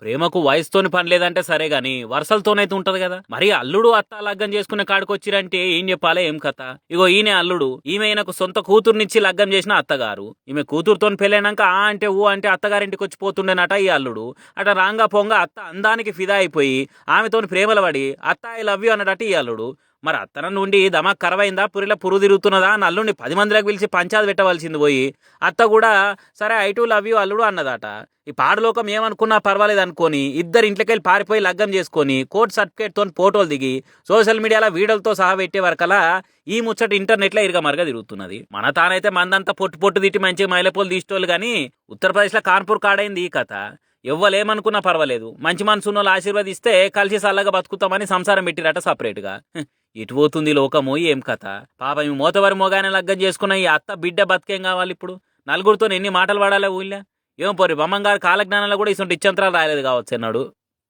ప్రేమకు వయసుతోని పని లేదంటే సరే గాని వరుసలతోనైతే ఉంటది కదా. మరి అల్లుడు అత్త లగ్గం చేసుకునే కాడికొచ్చిరంటే ఏం చెప్పాలి ఏం కథ. ఇగో ఈయన అల్లుడు, ఈమె ఈయనకు సొంత కూతుర్నిచ్చి లగ్గం చేసిన అత్తగారు. ఈమె కూతురుతోని పెళ్ళైనాక ఆ అంటే ఊ అంటే అత్తగారింటికి వచ్చి పోతుండేనట ఈ అల్లుడు. అట రాంగా పొంగ అత్త అందానికి ఫిదా అయిపోయి ఆమెతోని ప్రేమల పడి అత్త ఐ లవ్ యూ అన్నట ఈ అల్లుడు. మరి అత్తన నుండి దమాక్ కరవైందా, పురిల పురు తిరుగుతున్నదా అని అల్లుడిని 10 మందిలోకి పిలిచి పంచాది పెట్టవలసింది పోయి అత్త కూడా సరే ఐ టు లవ్ యూ అల్లుడు అన్నదట. ఈ పాడలోకం ఏమనుకున్నా పర్వాలేదు అనుకొని ఇద్దరు ఇంట్లోకెళ్ళి పారిపోయి లగ్గం చేసుకొని కోర్టు సర్టిఫికేట్ తోని ఫోటోలు దిగి సోషల్ మీడియాలో వీడియోలతో సహా పెట్టే వరకలా ఈ ముచ్చట ఇంటర్నెట్లో ఇరగమరగా తిరుగుతున్నది. మన తానైతే మందంతా పొట్టు పొట్టు తిట్టి మంచిగా మైలపోలు తీసేటోళ్ళు కానీ ఉత్తరప్రదేశ్లో కాన్పూర్ కాడైంది ఈ కథ. ఎవ్వలేమనుకున్నా పర్వాలేదు, మంచి మనసున్న వాళ్ళు ఆశీర్వదిస్తే కలిసి సల్లగా బతుకుతామని సంసారం పెట్టిరట సపరేట్గా. ఇటు పోతుంది లోకము ఏం కథ. పాప ఈ మోతవరి మోగానే లగ్గం చేసుకున్న ఈ అత్త బిడ్డ బతికేం కావాలి ఇప్పుడు. నలుగురితో ఎన్ని మాటలు పడాలి ఊళ్ళో. ఏం పోరి బొమ్మంగారు కాలజ్ఞానంలో కూడా ఇటువంటి ఇచ్చంతరాలు రాయలేదు కావచ్చు అన్నాడు.